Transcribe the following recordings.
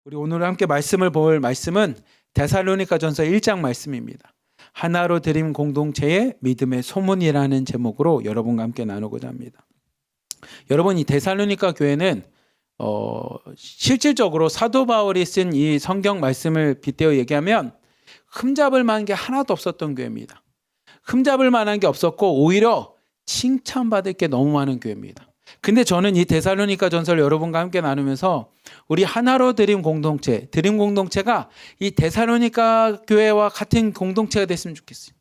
우리 오늘 함께 말씀을 볼 말씀은 데살로니가전서 1장 말씀입니다. 하나로 드림 공동체의 믿음의 소문이라는 제목으로 여러분과 함께 나누고자 합니다. 여러분, 이 데살로니가 교회는 실질적으로 사도 바울이 쓴 이 성경 말씀을 빗대어 얘기하면 흠잡을 만한 게 하나도 없었던 교회입니다. 흠잡을 만한 게 없었고 오히려 칭찬받을 게 너무 많은 교회입니다. 근데 저는 이 데살로니가 전서를 여러분과 함께 나누면서 우리 하나로 드림 공동체가 이 데살로니가 교회와 같은 공동체가 됐으면 좋겠어요.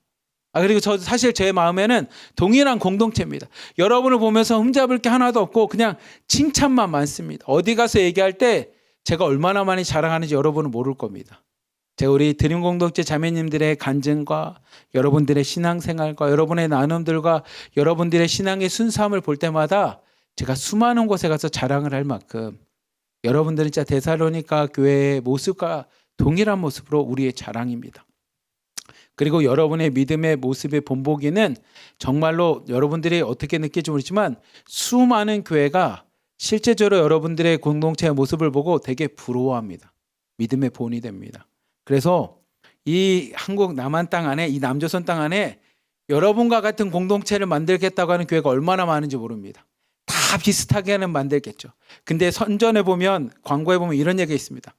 그리고 저 사실 제 마음에는 동일한 공동체입니다. 여러분을 보면서 흠잡을 게 하나도 없고 그냥 칭찬만 많습니다. 어디 가서 얘기할 때 제가 얼마나 많이 자랑하는지 여러분은 모를 겁니다. 제가 우리 드림 공동체 자매님들의 간증과 여러분들의 신앙생활과 여러분의 나눔들과 여러분들의 신앙의 순수함을 볼 때마다 제가 수많은 곳에 가서 자랑을 할 만큼 여러분들은 진짜 데살로니가 교회의 모습과 동일한 모습으로 우리의 자랑입니다. 그리고 여러분의 믿음의 모습의 본보기는 정말로 여러분들이 어떻게 느낄지 모르지만 수많은 교회가 실제적으로 여러분들의 공동체의 모습을 보고 되게 부러워합니다. 믿음의 본이 됩니다. 그래서 이 한국 남한 땅 안에, 이 남조선 땅 안에 여러분과 같은 공동체를 만들겠다고 하는 교회가 얼마나 많은지 모릅니다. 다 비슷하게는 만들겠죠. 근데 선전에 보면, 광고에 보면 이런 얘기가 있습니다.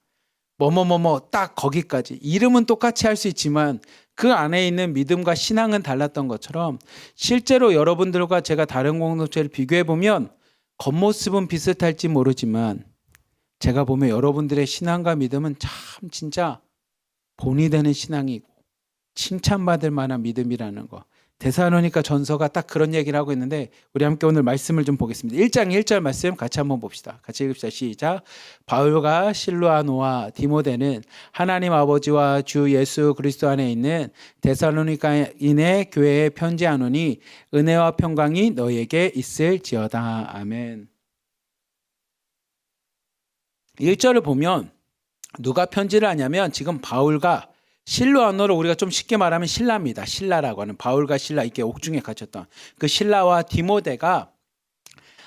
뭐뭐뭐뭐 딱 거기까지. 이름은 똑같이 할 수 있지만 그 안에 있는 믿음과 신앙은 달랐던 것처럼 실제로 여러분들과 제가 다른 공동체를 비교해 보면 겉모습은 비슷할지 모르지만 제가 보면 여러분들의 신앙과 믿음은 참 진짜 본이 되는 신앙이고 칭찬받을 만한 믿음이라는 거. 데살로니가 전서가 딱 그런 얘기를 하고 있는데 우리 함께 오늘 말씀을 좀 보겠습니다. 1장 1절 말씀 같이 한번 봅시다. 같이 읽읍시다. 시작. 바울과 실루아노와 디모데는 하나님 아버지와 주 예수 그리스도 안에 있는 데살로니가인의 교회에 편지하노니 은혜와 평강이 너희에게 있을지어다. 아멘. 1절을 보면 누가 편지를 하냐면 지금 바울과 실루아노를 우리가 좀 쉽게 말하면 신라입니다. 신라라고 하는 바울과 신라, 이게 옥중에 갇혔던 그 신라와 디모데가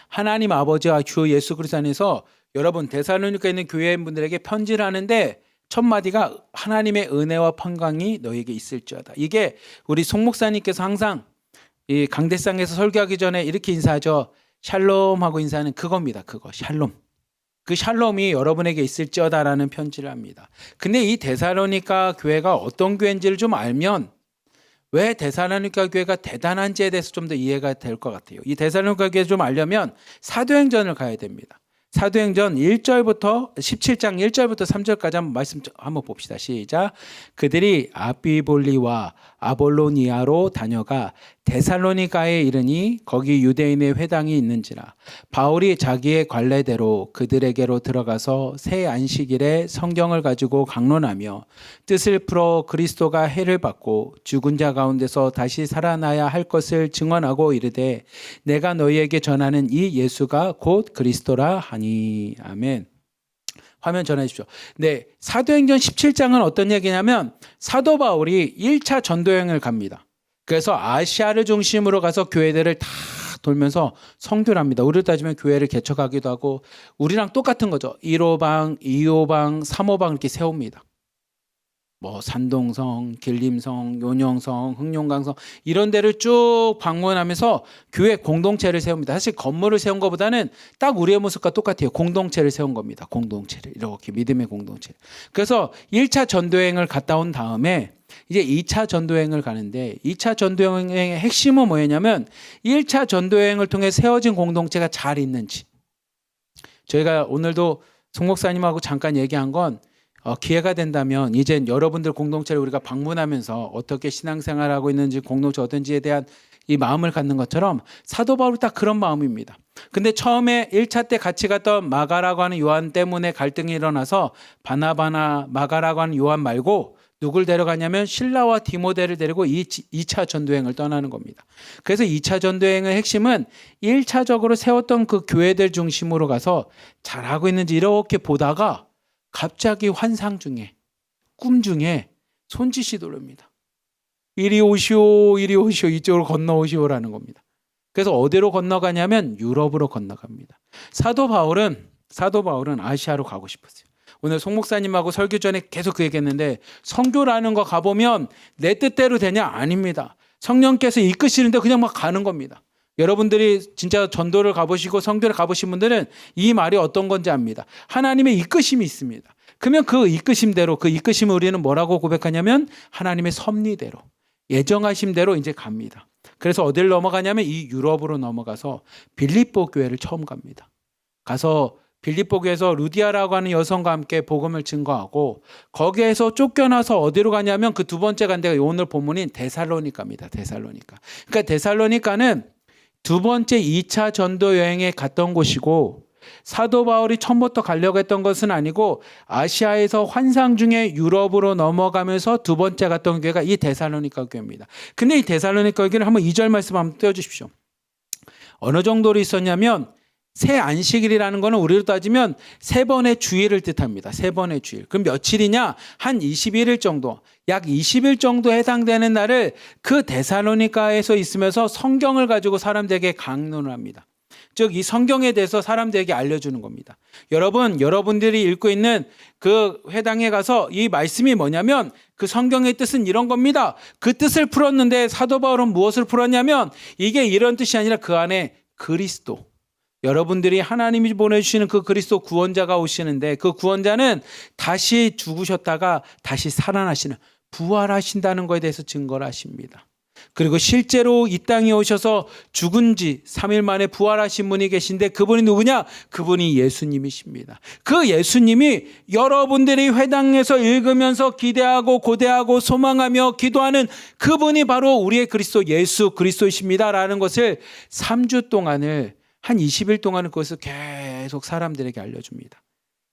하나님 아버지와 주 예수 그리스도 안에서 여러분 데살로니가에 있는 교회인분들에게 편지를 하는데 첫 마디가 하나님의 은혜와 평강이 너에게 있을지어다. 이게 우리 송 목사님께서 항상 이 강대상에서 설교하기 전에 이렇게 인사하죠. 샬롬 하고 인사하는 그겁니다. 그거 샬롬. 그 샬롬이 여러분에게 있을지어다라는 편지를 합니다. 근데 이 데살로니가 교회가 어떤 교회인지를 좀 알면 왜 데살로니가 교회가 대단한지에 대해서 좀 더 이해가 될 것 같아요. 이 데살로니가 교회 좀 알려면 사도행전을 가야 됩니다. 사도행전 1절부터 17장 1절부터 3절까지 한번 말씀 한번 봅시다. 시작. 그들이 아비볼리와 아볼로니아로 다녀가 데살로니가에 이르니 거기 유대인의 회당이 있는지라 바울이 자기의 관례대로 그들에게로 들어가서 새 안식일에 성경을 가지고 강론하며 뜻을 풀어 그리스도가 해를 받고 죽은 자 가운데서 다시 살아나야 할 것을 증언하고 이르되 내가 너희에게 전하는 이 예수가 곧 그리스도라 하니. 아멘. 화면 전해 주십시오. 네, 사도행전 17장은 어떤 얘기냐면 사도 바울이 1차 전도여행을 갑니다. 그래서 아시아를 중심으로 가서 교회들을 다 돌면서 선교를 합니다. 우리로 따지면 교회를 개척하기도 하고 우리랑 똑같은 거죠. 1호방, 2호방, 3호방 이렇게 세웁니다. 뭐 산동성, 길림성, 요령성, 흑룡강성 이런 데를 쭉 방문하면서 교회 공동체를 세웁니다. 사실 건물을 세운 것보다는 딱 우리의 모습과 똑같아요. 공동체를 세운 겁니다. 공동체를 이렇게 믿음의 공동체. 그래서 1차 전도여행을 갔다 온 다음에 이제 2차 전도여행을 가는데 2차 전도여행의 핵심은 뭐였냐면 1차 전도여행을 통해 세워진 공동체가 잘 있는지. 저희가 오늘도 송 목사님하고 잠깐 얘기한 건 기회가 된다면 이제 여러분들 공동체를 우리가 방문하면서 어떻게 신앙생활하고 있는지 공동체 어떤지에 대한 이 마음을 갖는 것처럼 사도 바울이 딱 그런 마음입니다. 근데 처음에 1차 때 같이 갔던 마가라고 하는 요한 때문에 갈등이 일어나서 바나바나 마가라고 하는 요한 말고 누굴 데려가냐면 실라와 디모데를 데리고 2차 전도여행을 떠나는 겁니다. 그래서 2차 전도여행의 핵심은 1차적으로 세웠던 그 교회들 중심으로 가서 잘하고 있는지 이렇게 보다가 갑자기 환상 중에 꿈 중에 손짓이 돌립니다. 이리 오시오 이리 오시오 이쪽으로 건너오시오라는 겁니다. 그래서 어디로 건너가냐면 유럽으로 건너갑니다. 사도 바울은 아시아로 가고 싶었어요. 오늘 송 목사님하고 설교 전에 계속 그 얘기했는데 선교라는 거 가보면 내 뜻대로 되냐? 아닙니다. 성령께서 이끄시는데 그냥 막 가는 겁니다. 여러분들이 진짜 전도를 가보시고 선교를 가보신 분들은 이 말이 어떤 건지 압니다. 하나님의 이끄심이 있습니다. 그러면 그 이끄심대로, 그 이끄심을 우리는 뭐라고 고백하냐면 하나님의 섭리대로, 예정하심대로 이제 갑니다. 그래서 어딜 넘어가냐면 이 유럽으로 넘어가서 빌립보 교회를 처음 갑니다. 가서 빌립보 교회에서 루디아라고 하는 여성과 함께 복음을 증거하고 거기에서 쫓겨나서 어디로 가냐면 그 두 번째 간 데가 오늘 본문인 데살로니가입니다. 데살로니가. 그러니까 데살로니가는 두 번째 2차 전도 여행에 갔던 곳이고 사도 바울이 처음부터 가려고 했던 것은 아니고 아시아에서 환상 중에 유럽으로 넘어가면서 두 번째 갔던 교회가 이 데살로니가 교회입니다. 근데 이 데살로니가 교회를 한번 2절 말씀 한번 떼어주십시오. 어느 정도로 있었냐면 새 안식일이라는 거는 우리로 따지면 세 번의 주일을 뜻합니다. 세 번의 주일. 그럼 며칠이냐? 한 21일 정도, 약 20일 정도 해당되는 날을 그 데살로니가에서 있으면서 성경을 가지고 사람들에게 강론을 합니다. 즉 이 성경에 대해서 사람들에게 알려주는 겁니다. 여러분들이 읽고 있는 그 회당에 가서 이 말씀이 뭐냐면 그 성경의 뜻은 이런 겁니다. 그 뜻을 풀었는데 사도 바울은 무엇을 풀었냐면 이게 이런 뜻이 아니라 그 안에 그리스도, 여러분들이 하나님이 보내주시는 그 그리스도 구원자가 오시는데 그 구원자는 다시 죽으셨다가 다시 살아나시는, 부활하신다는 것에 대해서 증거를 하십니다. 그리고 실제로 이 땅에 오셔서 죽은 지 3일 만에 부활하신 분이 계신데 그분이 누구냐? 그분이 예수님이십니다. 그 예수님이 여러분들이 회당에서 읽으면서 기대하고 고대하고 소망하며 기도하는 그분이 바로 우리의 그리스도 예수 그리스도이십니다라는 것을 3주 동안을 한 20일 동안은 그것을 계속 사람들에게 알려줍니다.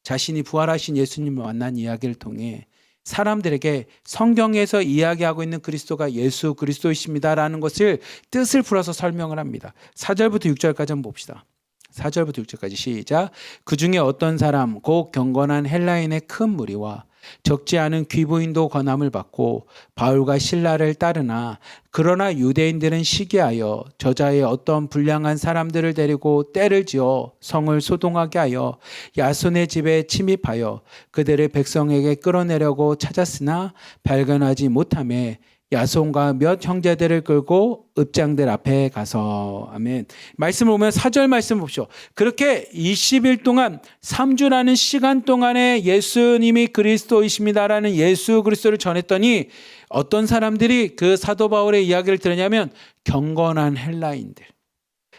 자신이 부활하신 예수님을 만난 이야기를 통해 사람들에게 성경에서 이야기하고 있는 그리스도가 예수 그리스도이십니다라는 것을 뜻을 풀어서 설명을 합니다. 4절부터 6절까지 한번 봅시다. 4절부터 6절까지 시작. 그 중에 어떤 사람 곧 경건한 헬라인의 큰 무리와 적지 않은 귀부인도 권함을 받고 바울과 실라를 따르나 그러나 유대인들은 시기하여 저자의 어떤 불량한 사람들을 데리고 떼를 지어 성을 소동하게 하여 야손의 집에 침입하여 그들을 백성에게 끌어내려고 찾았으나 발견하지 못하며 야손과 몇 형제들을 끌고 읍장들 앞에 가서 아멘. 말씀을 보면 4절 말씀 봅시오. 그렇게 20일 동안 3주라는 시간 동안에 예수님이 그리스도이십니다라는 예수 그리스도를 전했더니 어떤 사람들이 그 사도 바울의 이야기를 들으냐면 경건한 헬라인들,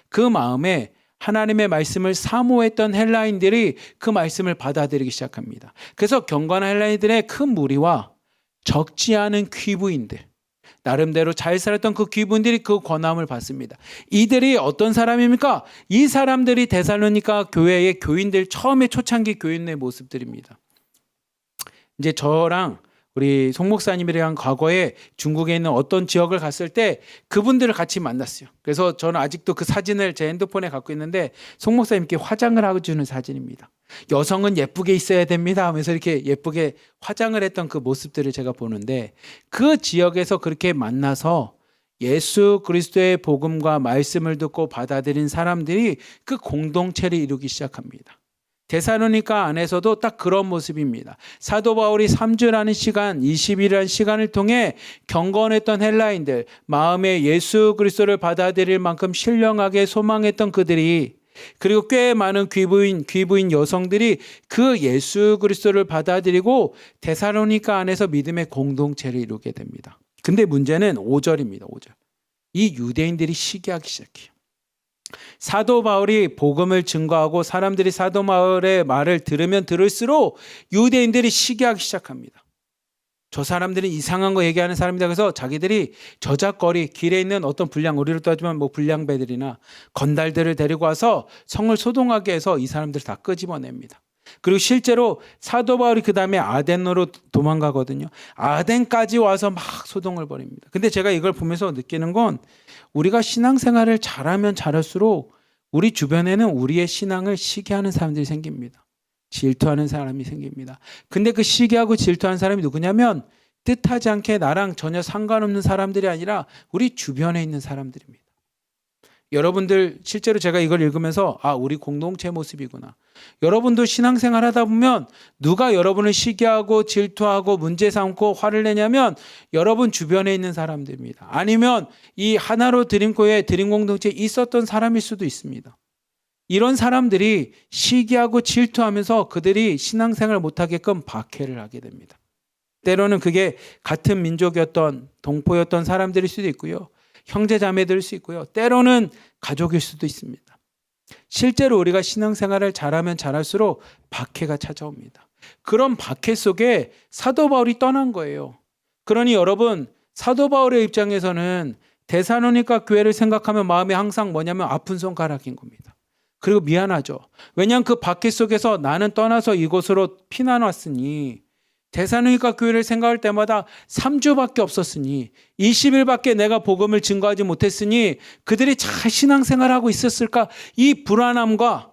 그 마음에 하나님의 말씀을 사모했던 헬라인들이 그 말씀을 받아들이기 시작합니다. 그래서 경건한 헬라인들의 큰 무리와 적지 않은 귀부인들, 나름대로 잘 살았던 그 귀부인들이 그 권함을 받습니다. 이들이 어떤 사람입니까? 이 사람들이 데살로니가 교회의 교인들, 처음에 초창기 교인의 모습들입니다. 이제 저랑 우리 송 목사님이랑 과거에 중국에 있는 어떤 지역을 갔을 때 그분들을 같이 만났어요. 그래서 저는 아직도 그 사진을 제 핸드폰에 갖고 있는데 송 목사님께 화장을 하고 주는 사진입니다. 여성은 예쁘게 있어야 됩니다 하면서 이렇게 예쁘게 화장을 했던 그 모습들을 제가 보는데 그 지역에서 그렇게 만나서 예수 그리스도의 복음과 말씀을 듣고 받아들인 사람들이 그 공동체를 이루기 시작합니다. 데살로니가 안에서도 딱 그런 모습입니다. 사도 바울이 3주라는 시간, 20일이라는 시간을 통해 경건했던 헬라인들, 마음에 예수 그리스도를 받아들일 만큼 신령하게 소망했던 그들이, 그리고 꽤 많은 귀부인 여성들이 그 예수 그리스도를 받아들이고 데살로니가 안에서 믿음의 공동체를 이루게 됩니다. 근데 문제는 5절입니다. 5절. 이 유대인들이 시기하기 시작해요. 사도 바울이 복음을 증거하고 사람들이 사도 바울의 말을 들으면 들을수록 유대인들이 시기하기 시작합니다. 저 사람들은 이상한 거 얘기하는 사람이다. 그래서 자기들이 저작거리, 길에 있는 어떤 우리로 따지면 뭐 불량배들이나 건달들을 데리고 와서 성을 소동하게 해서 이 사람들을 다 끄집어냅니다. 그리고 실제로 사도 바울이 그 다음에 아덴으로 도망가거든요. 아덴까지 와서 막 소동을 벌입니다. 근데 제가 이걸 보면서 느끼는 건 우리가 신앙생활을 잘하면 잘할수록 우리 주변에는 우리의 신앙을 시기하는 사람들이 생깁니다. 질투하는 사람이 생깁니다. 근데 그 시기하고 질투하는 사람이 누구냐면 뜻하지 않게 나랑 전혀 상관없는 사람들이 아니라 우리 주변에 있는 사람들입니다. 여러분들 실제로 제가 이걸 읽으면서 우리 공동체 모습이구나. 여러분도 신앙생활 하다 보면 누가 여러분을 시기하고 질투하고 문제 삼고 화를 내냐면 여러분 주변에 있는 사람들입니다. 아니면 이 하나로 드림교회 드림 공동체에 있었던 사람일 수도 있습니다. 이런 사람들이 시기하고 질투하면서 그들이 신앙생활을 못하게끔 박해를 하게 됩니다. 때로는 그게 같은 민족이었던 동포였던 사람들일 수도 있고요. 형제자매들일 수 있고요. 때로는 가족일 수도 있습니다. 실제로 우리가 신앙생활을 잘하면 잘할수록 박해가 찾아옵니다. 그런 박해 속에 사도 바울이 떠난 거예요. 그러니 여러분, 사도 바울의 입장에서는 데살로니가 교회를 생각하면 마음에 항상 뭐냐면 아픈 손가락인 겁니다. 그리고 미안하죠. 왜냐하면 그 박해 속에서 나는 떠나서 이곳으로 피난 왔으니 데살로니가 교회를 생각할 때마다 3주밖에 없었으니 20일밖에 내가 복음을 증거하지 못했으니 그들이 잘 신앙생활하고 있었을까? 이 불안함과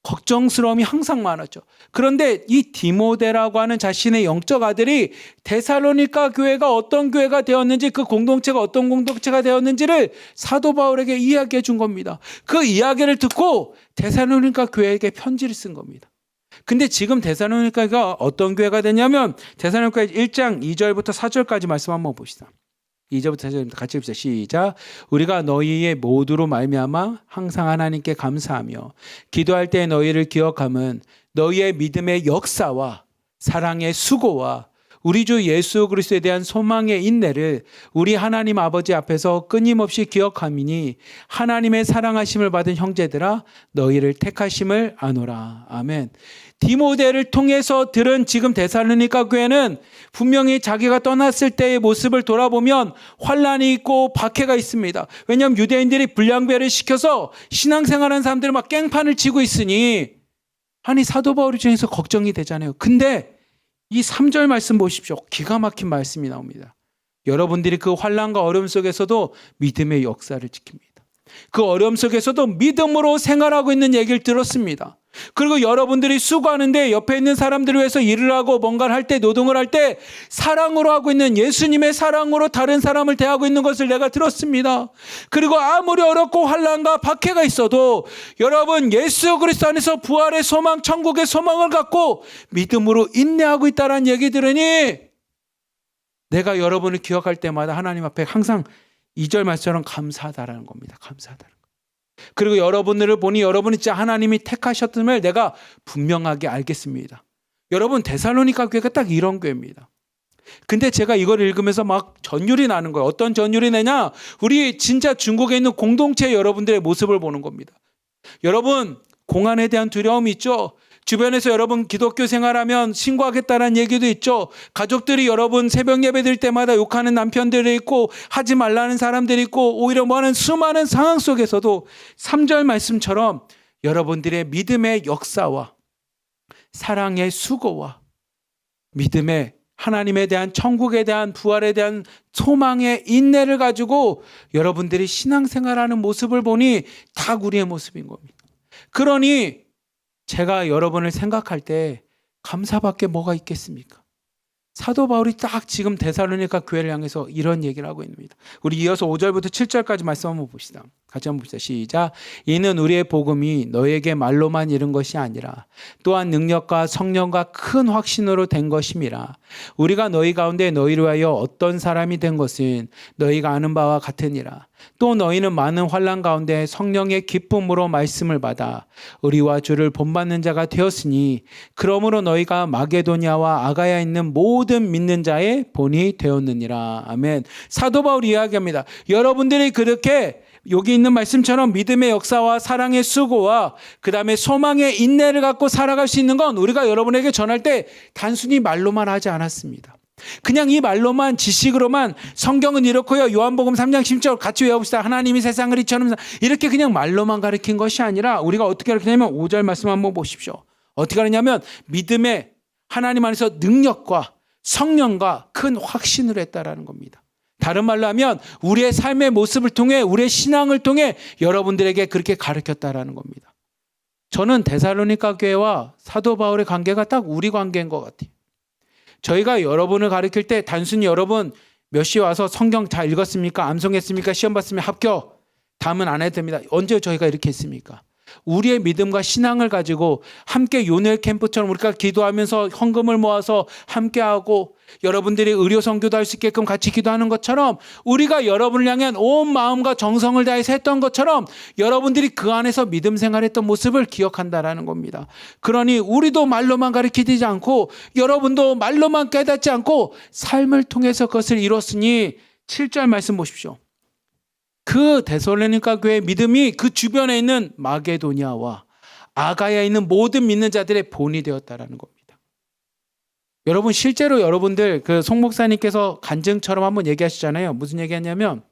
걱정스러움이 항상 많았죠. 그런데 이 디모데라고 하는 자신의 영적 아들이 데살로니가 교회가 어떤 교회가 되었는지, 그 공동체가 어떤 공동체가 되었는지를 사도 바울에게 이야기해 준 겁니다. 그 이야기를 듣고 데살로니가 교회에게 편지를 쓴 겁니다. 근데 지금 데살로니가가 어떤 교회가 되냐면 데살로니가 1장 2절부터 4절까지 말씀 한번 봅시다. 2절부터 4절입니다. 같이 읽읍시다. 시작. 우리가 너희의 모두로 말미암아 항상 하나님께 감사하며 기도할 때 너희를 기억함은 너희의 믿음의 역사와 사랑의 수고와 우리 주 예수 그리스도에 대한 소망의 인내를 우리 하나님 아버지 앞에서 끊임없이 기억함이니 하나님의 사랑하심을 받은 형제들아 너희를 택하심을 아노라. 아멘. 디모데를 통해서 들은 지금 데살로니가 교회는 분명히 자기가 떠났을 때의 모습을 돌아보면 환란이 있고 박해가 있습니다. 왜냐하면 유대인들이 불량배를 시켜서 신앙생활하는 사람들을 막 깽판을 치고 있으니 아니 사도 바울 입장에서 걱정이 되잖아요. 근데 이 3절 말씀 보십시오. 기가 막힌 말씀이 나옵니다. 여러분들이 그 환난과 어려움 속에서도 믿음의 역사를 지킵니다. 그 어려움 속에서도 믿음으로 생활하고 있는 얘기를 들었습니다. 그리고 여러분들이 수고하는데 옆에 있는 사람들을 위해서 일을 하고 뭔가를 할 때, 노동을 할 때 사랑으로 하고 있는, 예수님의 사랑으로 다른 사람을 대하고 있는 것을 내가 들었습니다. 그리고 아무리 어렵고 환난과 박해가 있어도 여러분 예수 그리스도 안에서 부활의 소망, 천국의 소망을 갖고 믿음으로 인내하고 있다는 얘기 들으니 내가 여러분을 기억할 때마다 하나님 앞에 항상 2절 말씀처럼 감사하다라는 겁니다. 감사하다는 거. 그리고 여러분들을 보니 여러분이 진짜 하나님이 택하셨음을 내가 분명하게 알겠습니다. 여러분 데살로니가 교회가 딱 이런 교회입니다. 근데 제가 이걸 읽으면서 막 전율이 나는 거예요. 어떤 전율이 나냐? 우리 진짜 중국에 있는 공동체 여러분들의 모습을 보는 겁니다. 여러분 공안에 대한 두려움이 있죠. 주변에서 여러분 기독교 생활하면 신고하겠다는 얘기도 있죠. 가족들이 여러분 새벽 예배 드릴 때마다 욕하는 남편들이 있고 하지 말라는 사람들이 있고 오히려 뭐하는 수많은 상황 속에서도 3절 말씀처럼 여러분들의 믿음의 역사와 사랑의 수고와 믿음의 하나님에 대한 천국에 대한 부활에 대한 소망의 인내를 가지고 여러분들이 신앙생활하는 모습을 보니 다 우리의 모습인 겁니다. 그러니 제가 여러분을 생각할 때 감사밖에 뭐가 있겠습니까? 사도 바울이 딱 지금 데살로니가 교회를 향해서 이런 얘기를 하고 있습니다. 우리 이어서 5절부터 7절까지 말씀 한번 봅시다. 같이 한번 봅시다. 시작. 이는 우리의 복음이 너에게 말로만 이른 것이 아니라 또한 능력과 성령과 큰 확신으로 된 것임이라. 우리가 너희 가운데 너희를 위하여 어떤 사람이 된 것은 너희가 아는 바와 같으니라. 또 너희는 많은 환난 가운데 성령의 기쁨으로 말씀을 받아 우리와 주를 본받는 자가 되었으니 그러므로 너희가 마게도냐와 아가야에 있는 모든 믿는 자의 본이 되었느니라. 아멘. 사도 바울이 이야기합니다. 여러분들이 그렇게 여기 있는 말씀처럼 믿음의 역사와 사랑의 수고와 그 다음에 소망의 인내를 갖고 살아갈 수 있는 건 우리가 여러분에게 전할 때 단순히 말로만 하지 않았습니다. 그냥 이 말로만 지식으로만 성경은 이렇고요. 요한복음 3장 10절 같이 외워봅시다. 하나님이 세상을 이처럼 이렇게 그냥 말로만 가르친 것이 아니라 우리가 어떻게 가르치냐면 5절 말씀 한번 보십시오. 어떻게 하느냐면 믿음의 하나님 안에서 능력과 성령과 큰 확신을 했다라는 겁니다. 다른 말로 하면 우리의 삶의 모습을 통해 우리의 신앙을 통해 여러분들에게 그렇게 가르쳤다라는 겁니다. 저는 데살로니가 교회와 사도 바울의 관계가 딱 우리 관계인 것 같아요. 저희가 여러분을 가르칠 때 단순히 여러분 몇 시에 와서 성경 다 읽었습니까? 암송했습니까? 시험 봤으면 합격. 다음은 안 해도 됩니다. 언제 저희가 이렇게 했습니까? 우리의 믿음과 신앙을 가지고 함께 요엘 캠프처럼 우리가 기도하면서 헌금을 모아서 함께하고 여러분들이 의료 선교도 할 수 있게끔 같이 기도하는 것처럼 우리가 여러분을 향한 온 마음과 정성을 다해서 했던 것처럼 여러분들이 그 안에서 믿음 생활했던 모습을 기억한다라는 겁니다. 그러니 우리도 말로만 가르치지 않고 여러분도 말로만 깨닫지 않고 삶을 통해서 그것을 이뤘으니 7절 말씀 보십시오. 그 데살로니가 교회의 믿음이 그 주변에 있는 마게도냐와 아가야에 있는 모든 믿는 자들의 본이 되었다라는 겁니다. 여러분 실제로 여러분들 그 송 목사님께서 간증처럼 한번 얘기하시잖아요. 무슨 얘기하냐면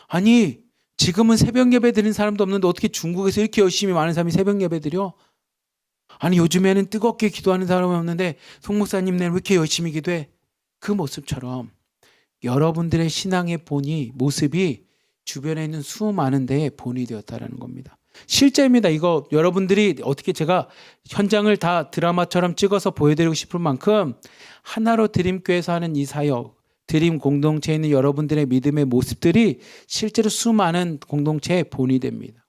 아니 지금은 새벽 예배 드리는 사람도 없는데 어떻게 중국에서 이렇게 열심히 많은 사람이 새벽 예배 드려? 아니 요즘에는 뜨겁게 기도하는 사람이 없는데 송 목사님네는 왜 이렇게 열심히 기도해? 그 모습처럼 여러분들의 신앙의 본이 모습이 주변에 있는 수많은 데에 본이 되었다라는 겁니다. 실제입니다. 이거 여러분들이 어떻게 제가 현장을 다 드라마처럼 찍어서 보여드리고 싶을 만큼 하나로 드림교회에서 하는 이 사역, 드림 공동체에 있는 여러분들의 믿음의 모습들이 실제로 수많은 공동체의 본이 됩니다.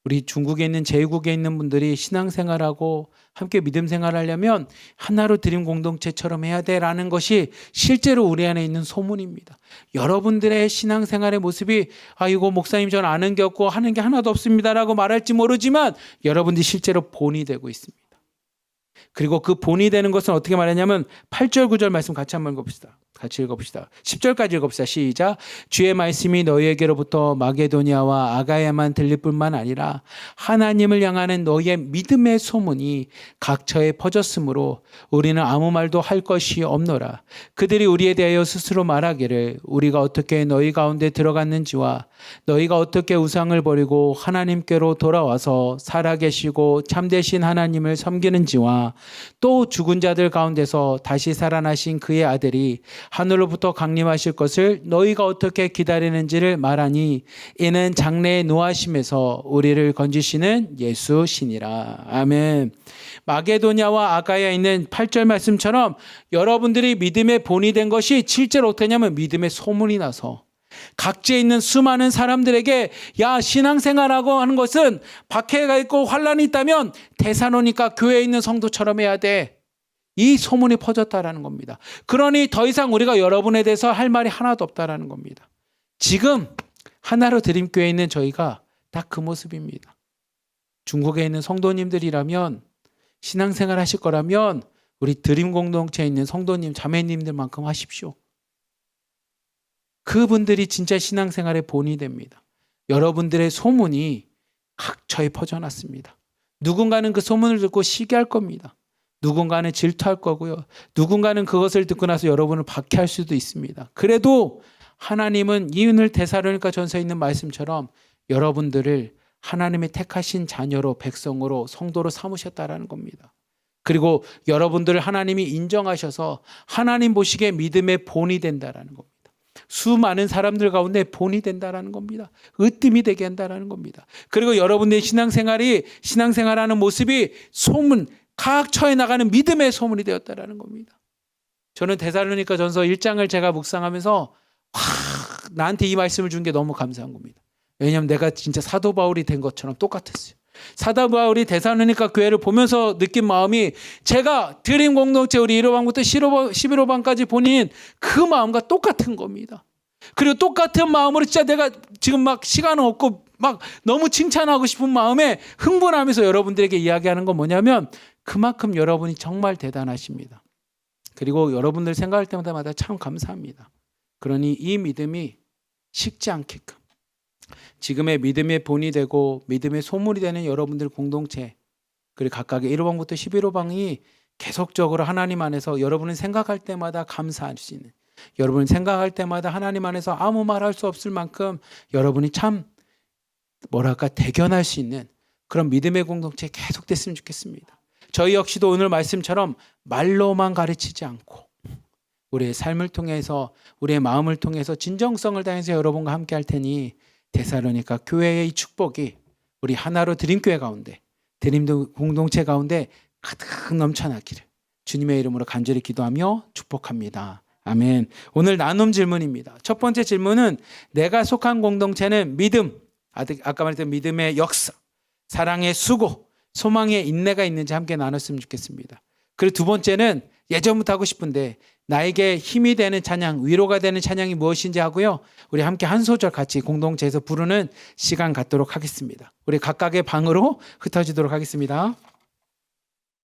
우리 중국에 있는 제국에 있는 분들이 신앙생활하고 함께 믿음 생활하려면 하나로 드림 공동체처럼 해야 돼라는 것이 실제로 우리 안에 있는 소문입니다. 여러분들의 신앙생활의 모습이 이거 목사님 전 아는 게 없고 하는 게 하나도 없습니다라고 말할지 모르지만 여러분들이 실제로 본이 되고 있습니다. 그리고 그 본이 되는 것은 어떻게 말하냐면 8절 9절 말씀 같이 한번 읽어봅시다. 같이 읽어봅시다. 10절까지 읽어봅시다. 시작. 주의 말씀이 너희에게로부터 마게도냐와 아가야만 들릴 뿐만 아니라 하나님을 향하는 너희의 믿음의 소문이 각처에 퍼졌으므로 우리는 아무 말도 할 것이 없노라. 그들이 우리에 대하여 스스로 말하기를 우리가 어떻게 너희 가운데 들어갔는지와 너희가 어떻게 우상을 버리고 하나님께로 돌아와서 살아계시고 참되신 하나님을 섬기는지와 또 죽은 자들 가운데서 다시 살아나신 그의 아들이 하늘로부터 강림하실 것을 너희가 어떻게 기다리는지를 말하니 이는 장래의 노하심에서 우리를 건지시는 예수시니라. 아멘. 마게도냐와 아가야에 있는 8절 말씀처럼 여러분들이 믿음의 본이 된 것이 실제로 어떻게 하냐면 믿음의 소문이 나서 각지에 있는 수많은 사람들에게 야 신앙생활하고 하는 것은 박해가 있고 환란이 있다면 데살로니가 교회에 있는 성도처럼 해야 돼. 이 소문이 퍼졌다라는 겁니다. 그러니 더 이상 우리가 여러분에 대해서 할 말이 하나도 없다라는 겁니다. 지금 하나로 드림교회에 있는 저희가 다 그 모습입니다. 중국에 있는 성도님들이라면 신앙생활 하실 거라면 우리 드림 공동체에 있는 성도님 자매님들만큼 하십시오. 그분들이 진짜 신앙생활의 본이 됩니다. 여러분들의 소문이 각처에 퍼져났습니다. 누군가는 그 소문을 듣고 시기할 겁니다. 누군가는 질투할 거고요. 누군가는 그것을 듣고 나서 여러분을 박해할 수도 있습니다. 그래도 하나님은 이 오늘 데살로니가 전서에 있는 말씀처럼 여러분들을 하나님의 택하신 자녀로 백성으로 성도로 삼으셨다라는 겁니다. 그리고 여러분들을 하나님이 인정하셔서 하나님 보시기에 믿음의 본이 된다라는 겁니다. 수많은 사람들 가운데 본이 된다라는 겁니다. 으뜸이 되게 한다라는 겁니다. 그리고 여러분의 신앙생활하는 모습이 소문, 각처에 나가는 믿음의 소문이 되었다라는 겁니다. 저는 데살로니가 전서 1장을 제가 묵상하면서 나한테 이 말씀을 준 게 너무 감사한 겁니다. 왜냐하면 내가 진짜 사도 바울이 된 것처럼 똑같았어요. 사도 바울이 데살로니가 교회를 보면서 느낀 마음이 제가 드림 공동체 우리 1호방부터 11호방까지 보닌 그 마음과 똑같은 겁니다. 그리고 똑같은 마음으로 진짜 내가 지금 막 시간 없고 막 너무 칭찬하고 싶은 마음에 흥분하면서 여러분들에게 이야기하는 건 뭐냐면 그만큼 여러분이 정말 대단하십니다. 그리고 여러분들 생각할 때마다 참 감사합니다. 그러니 이 믿음이 식지 않게끔 지금의 믿음의 본이 되고 믿음의 소물이 되는 여러분들 공동체 그리고 각각의 1호방부터 11호방이 계속적으로 하나님 안에서 여러분은 생각할 때마다 감사할 수 있는 여러분은 생각할 때마다 하나님 안에서 아무 말 할 수 없을 만큼 여러분이 참 대견할 수 있는 그런 믿음의 공동체 계속됐으면 좋겠습니다. 저희 역시도 오늘 말씀처럼 말로만 가르치지 않고 우리의 삶을 통해서 우리의 마음을 통해서 진정성을 다해서 여러분과 함께 할 테니 데살로니가 교회의 이 축복이 우리 하나로 드림교회 가운데 드림 공동체 가운데 가득 넘쳐나기를 주님의 이름으로 간절히 기도하며 축복합니다. 아멘. 오늘 나눔 질문입니다. 첫 번째 질문은 내가 속한 공동체는 믿음, 아까 말했던 믿음의 역사, 사랑의 수고, 소망의 인내가 있는지 함께 나눴으면 좋겠습니다. 그리고 두 번째는 예전부터 하고 싶은데 나에게 힘이 되는 찬양, 위로가 되는 찬양이 무엇인지 하고요. 우리 함께 한 소절 같이 공동체에서 부르는 시간 갖도록 하겠습니다. 우리 각각의 방으로 흩어지도록 하겠습니다.